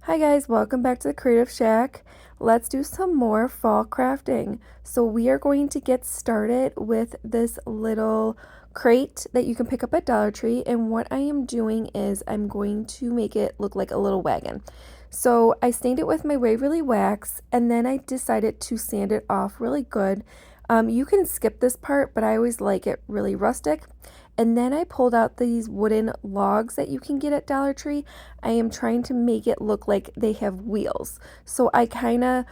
Hi guys, welcome back to the Creative Shack. Let's do some more fall crafting. So we are going to get started with this little crate that you can pick up at Dollar Tree, and what I am doing is I'm going to make it look like a little wagon. So I stained it with my Waverly wax, and then I decided to sand it off really good. You can skip this part, but I always like it really rustic. And then I pulled out these wooden logs that you can get at Dollar Tree. I am trying to make it look like they have wheels. So I kind of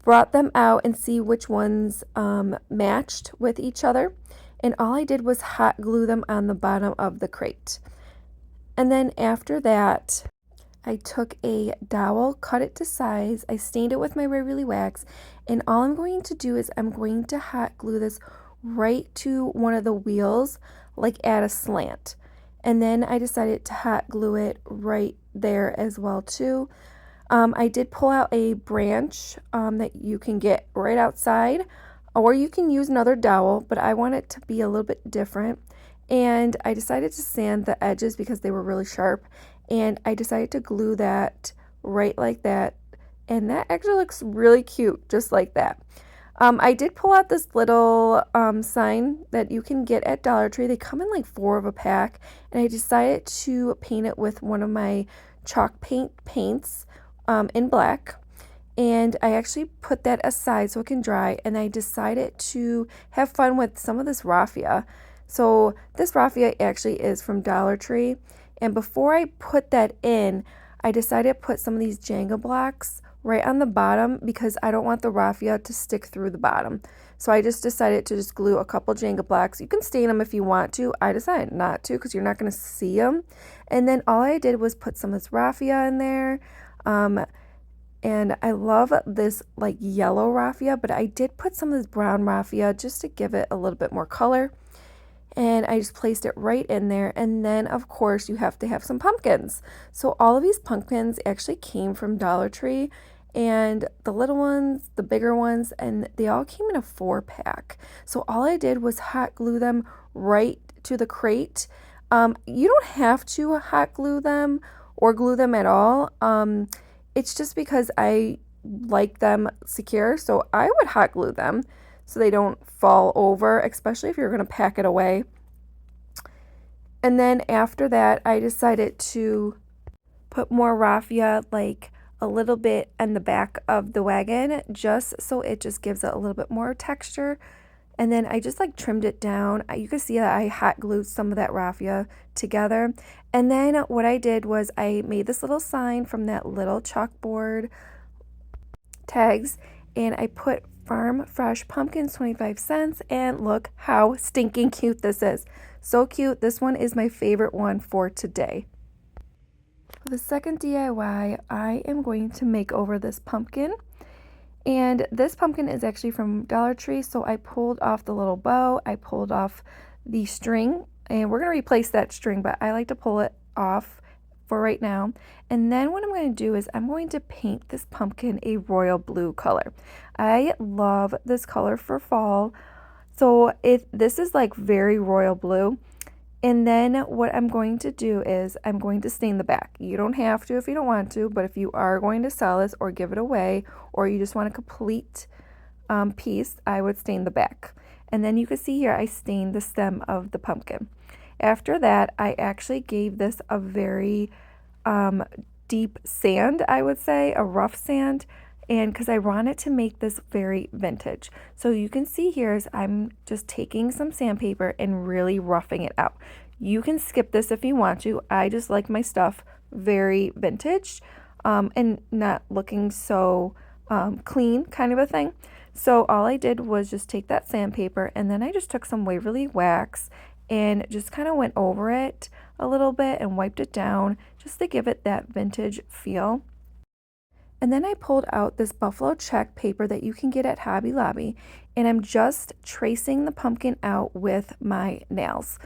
brought them out and see which ones matched with each other. And all I did was hot glue them on the bottom of the crate. And then after that, I took a dowel, cut it to size, I stained it with my Waverly wax, and all I'm going to do is I'm going to hot glue this right to one of the wheels, like at a slant. And then I decided to hot glue it right there as well too. I did pull out a branch that you can get right outside, or you can use another dowel, but I want it to be a little bit different. And I decided to sand the edges because they were really sharp, and I decided to glue that right like that, and that actually looks really cute just like that. I did pull out this little sign that you can get at Dollar Tree. They come in like 4 of a pack, and I decided to paint it with one of my chalk paints in black. And I actually put that aside so it can dry, and I decided to have fun with some of this raffia. So this raffia actually is from Dollar Tree, and before I put that in, I decided to put some of these Jenga blocks right on the bottom because I don't want the raffia to stick through the bottom. So I just decided to just glue a couple Jenga blocks. You can stain them if you want to. I decided not to because you're not going to see them. And then all I did was put some of this raffia in there. And I love this like yellow raffia, but I did put some of this brown raffia just to give it a little bit more color. And I just placed it right in there. And then of course you have to have some pumpkins. So all of these pumpkins actually came from Dollar Tree, and the little ones, the bigger ones, and they all came in a 4-pack. So all I did was hot glue them right to the crate. You don't have to hot glue them or glue them at all. It's just because I like them secure, so I would hot glue them so they don't fall over, especially if you're going to pack it away. And then after that, I decided to put more raffia, like a little bit in the back of the wagon, just so it just gives it a little bit more texture. And then I just like trimmed it down. You can see that I hot glued some of that raffia together. And then what I did was I made this little sign from that little chalkboard tags, and I put farm fresh pumpkins 25 cents, and look how stinking cute this is. So cute. This one is my favorite one for today. For the second DIY, I am going to make over this pumpkin. And this pumpkin is actually from Dollar Tree, so I pulled off the little bow, I pulled off the string, and we're going to replace that string, but I like to pull it off for right now. And then what I'm going to do is I'm going to paint this pumpkin a royal blue color. I love this color for fall, so this is like very royal blue. And then what I'm going to do is I'm going to stain the back. You don't have to if you don't want to, but if you are going to sell this or give it away, or you just want a complete piece, I would stain the back. And then you can see here I stained the stem of the pumpkin. After that, I actually gave this a very deep sand, I would say, a rough sand, and because I wanted to make this very vintage. So you can see here is I'm just taking some sandpaper and really roughing it out. You can skip this if you want to. I just like my stuff very vintage and not looking so clean, kind of a thing. So all I did was just take that sandpaper, and then I just took some Waverly wax and just kind of went over it a little bit and wiped it down just to give it that vintage feel. And then I pulled out this buffalo check paper that you can get at Hobby Lobby, and I'm just tracing the pumpkin out with my nails.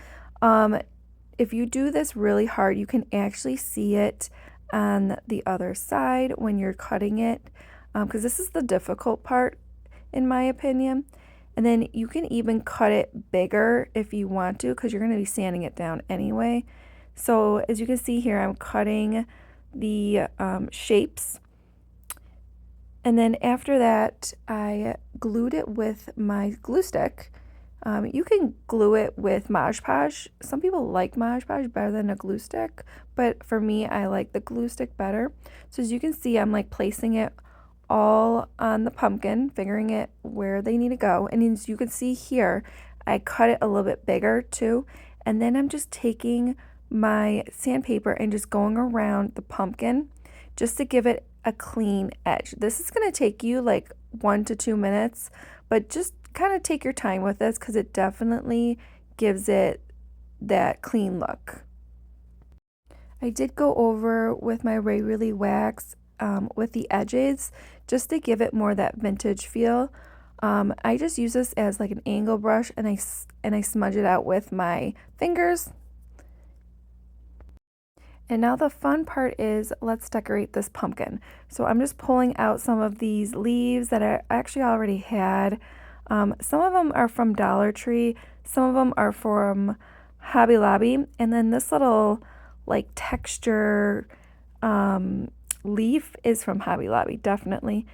If you do this really hard, you can actually see it on the other side when you're cutting it, because this is the difficult part in my opinion. And then you can even cut it bigger if you want to, because you're going to be sanding it down anyway. So as you can see here, I'm cutting the shapes. And then after that, I glued it with my glue stick. You can glue it with Mod Podge. Some people like Mod Podge better than a glue stick, but for me, I like the glue stick better. So as you can see, I'm like placing it all on the pumpkin, figuring it where they need to go. And as you can see here, I cut it a little bit bigger too. And then I'm just taking my sandpaper and just going around the pumpkin just to give it a clean edge. This is going to take you like 1 to 2 minutes, but just kind of take your time with this because it definitely gives it that clean look. I did go over with my Raffia wax with the edges just to give it more that vintage feel. I just use this as like an angle brush and I smudge it out with my fingers. And now the fun part is let's decorate this pumpkin. So I'm just pulling out some of these leaves that I actually already had. Some of them are from Dollar Tree, some of them are from Hobby Lobby, and then this little like texture leaf is from Hobby Lobby, definitely.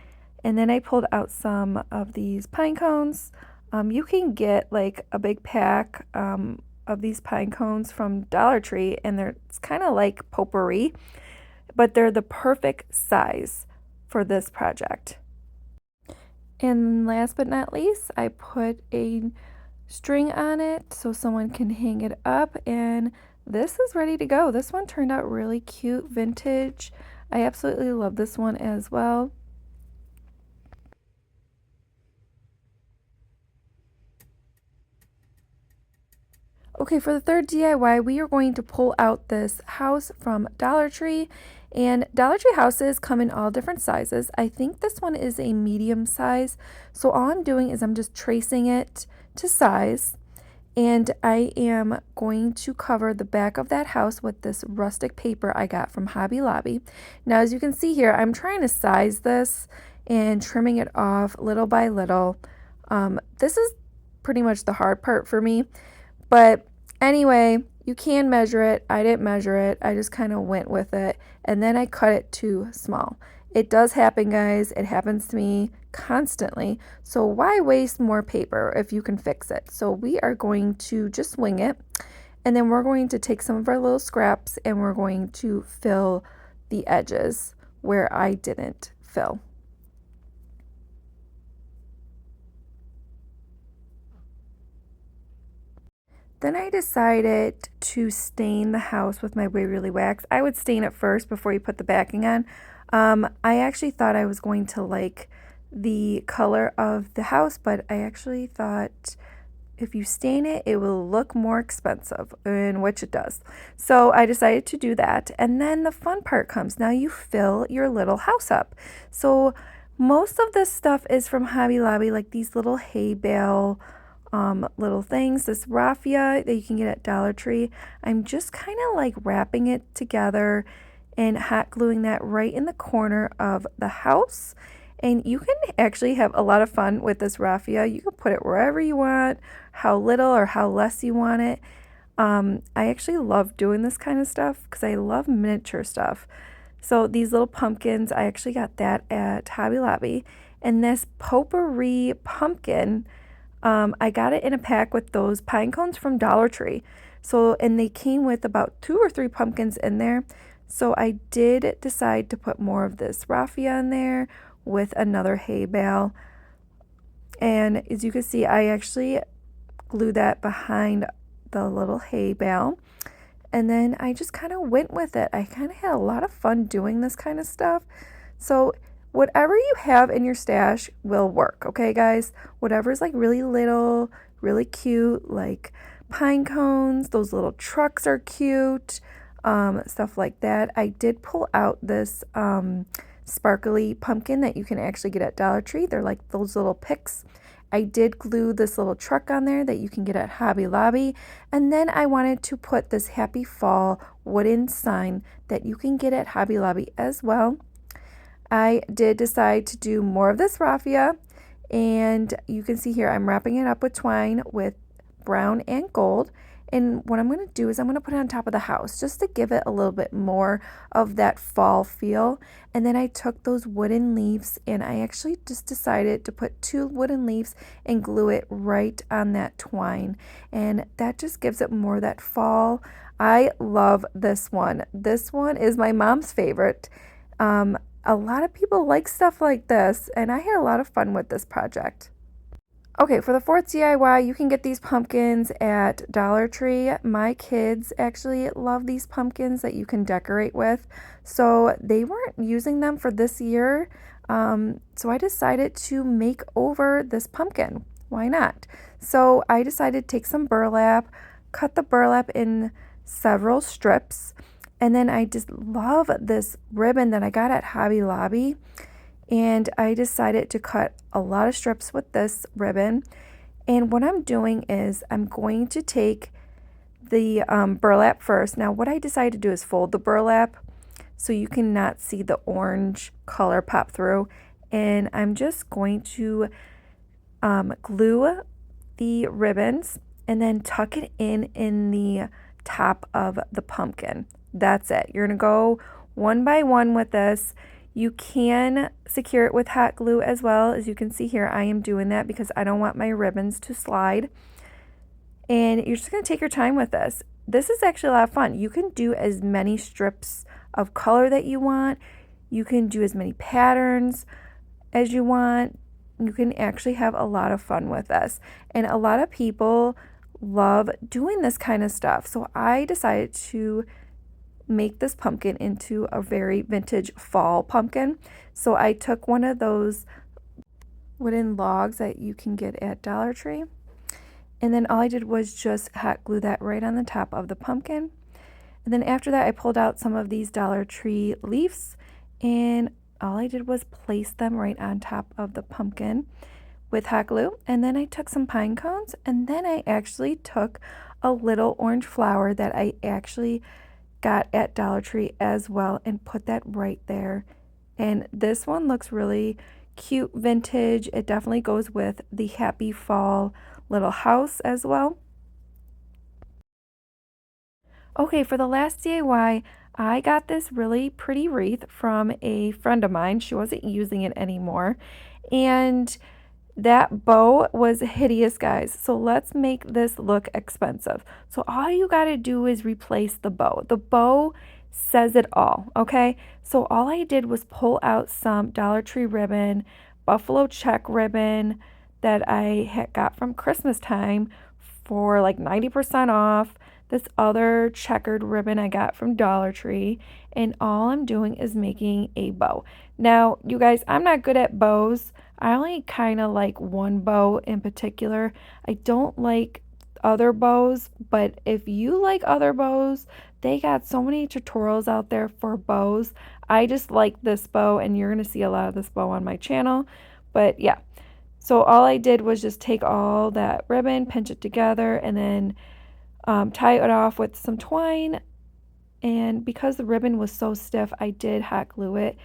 And then I pulled out some of these pine cones. You can get like a big pack of these pine cones from Dollar Tree, and it's kind of like potpourri, but they're the perfect size for this project. And last but not least, I put a string on it so someone can hang it up, and this is ready to go. This one turned out really cute, vintage. I absolutely love this one as well. Okay, for the third DIY, we are going to pull out this house from Dollar Tree. And Dollar Tree houses come in all different sizes. I think this one is a medium size. So all I'm doing is I'm just tracing it to size. And I am going to cover the back of that house with this rustic paper I got from Hobby Lobby. Now, as you can see here, I'm trying to size this and trimming it off little by little. This is pretty much the hard part for me. But anyway, you can measure it. I didn't measure it. I just kind of went with it. And then I cut it too small. It does happen, guys. It happens to me constantly. So why waste more paper if you can fix it? So we are going to just wing it. And then we're going to take some of our little scraps and we're going to fill the edges where I didn't fill. Then I decided to stain the house with my Raffia wax. I would stain it first before you put the backing on. I actually thought I was going to like the color of the house, but I actually thought if you stain it, it will look more expensive, in which it does. So I decided to do that. And then the fun part comes. Now you fill your little house up. So most of this stuff is from Hobby Lobby, like these little hay bale little things. This raffia that you can get at Dollar Tree, I'm just kind of like wrapping it together and hot gluing that right in the corner of the house. And you can actually have a lot of fun with this raffia. You can put it wherever you want, how little or how less you want it. I actually love doing this kind of stuff because I love miniature stuff. So these little pumpkins, I actually got that at Hobby Lobby. And this potpourri pumpkin, I got it in a pack with those pine cones from Dollar Tree. So, and they came with about 2 or 3 pumpkins in there. So I did decide to put more of this raffia in there with another hay bale. And as you can see, I actually glued that behind the little hay bale. And then I just kind of went with it. I kind of had a lot of fun doing this kind of stuff. So whatever you have in your stash will work, okay, guys? Whatever's like really little, really cute, like pine cones, those little trucks are cute, stuff like that. I did pull out this sparkly pumpkin that you can actually get at Dollar Tree. They're like those little picks. I did glue this little truck on there that you can get at Hobby Lobby. And then I wanted to put this Happy Fall wooden sign that you can get at Hobby Lobby as well. I did decide to do more of this raffia, and you can see here I'm wrapping it up with twine with brown and gold, And what I'm going to do is I'm going to put it on top of the house just to give it a little bit more of that fall feel. And then I took those wooden leaves and I actually just decided to put 2 wooden leaves and glue it right on that twine. And that just gives it more that fall. I love this one. This one is my mom's favorite. A lot of people like stuff like this, and I had a lot of fun with this project. Okay, for the 4th DIY, you can get these pumpkins at Dollar Tree. My kids actually love these pumpkins that you can decorate with, so they weren't using them for this year. So I decided to make over this pumpkin. Why not? So I decided to take some burlap, cut the burlap in several strips, and then I just love this ribbon that I got at Hobby Lobby. And I decided to cut a lot of strips with this ribbon. And what I'm doing is I'm going to take the burlap first. Now what I decided to do is fold the burlap so you cannot see the orange color pop through. And I'm just going to glue the ribbons and then tuck it in the top of the pumpkin. That's it. You're going to go one by one with this. You can secure it with hot glue as well. As you can see here, I am doing that because I don't want my ribbons to slide. And you're just going to take your time with this. This is actually a lot of fun. You can do as many strips of color that you want. You can do as many patterns as you want. You can actually have a lot of fun with this. And a lot of people love doing this kind of stuff. So I decided to make this pumpkin into a very vintage fall pumpkin. So I took one of those wooden logs that you can get at Dollar Tree, and then all I did was just hot glue that right on the top of the pumpkin. And then after that I pulled out some of these Dollar Tree leaves, and all I did was place them right on top of the pumpkin with hot glue. And then I took some pine cones, and then I actually took a little orange flower that I actually got at Dollar Tree as well and put that right there. And this one looks really cute vintage. It definitely goes with the happy fall little house as well. Okay, for the last DIY, I got this really pretty wreath from a friend of mine. She wasn't using it anymore, and that bow was hideous, guys. So let's make this look expensive. So all you got to do is replace the bow. The bow says it all, okay? So all I did was pull out some Dollar Tree ribbon, buffalo check ribbon that I had got from Christmas time for like 90% off. This other checkered ribbon I got from Dollar Tree, and all I'm doing is making a bow. Now, you guys, I'm not good at bows. I only kind of like one bow in particular. I don't like other bows, but if you like other bows, they got so many tutorials out there for bows. I just like this bow, and you're going to see a lot of this bow on my channel. But yeah, so all I did was just take all that ribbon, pinch it together, and then tie it off with some twine. And because the ribbon was so stiff, I did hot glue it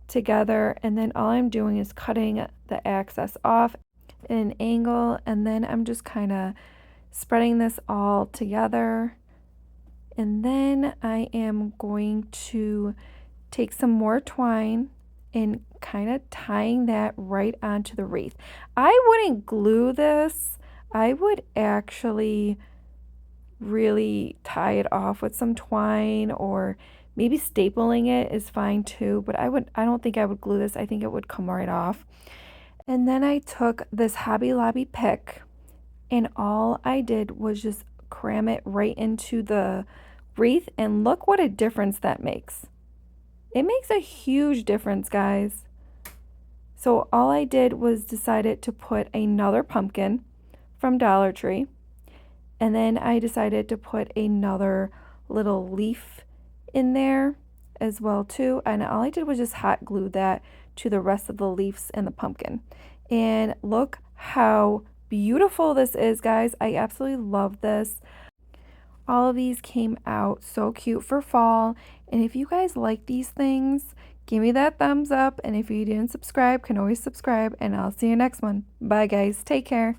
together, and then all I'm doing is cutting the excess off at an angle, and then I'm just kind of spreading this all together. And then I am going to take some more twine and kind of tying that right onto the wreath. I wouldn't glue this. I would actually really tie it off with some twine, or maybe stapling it is fine too, but I don't think I would glue this. I think it would come right off. And then I took this Hobby Lobby pick, and all I did was just cram it right into the wreath, and look what a difference that makes. It makes a huge difference, guys. So all I did was decided to put another pumpkin from Dollar Tree, and then I decided to put another little leaf in there as well too. And all I did was just hot glue that to the rest of the leaves and the pumpkin. And look how beautiful this is, guys. I absolutely love this. All of these came out so cute for fall. And if you guys like these things, give me that thumbs up. And if you didn't subscribe, can always subscribe. And I'll see you next one. Bye, guys. Take care.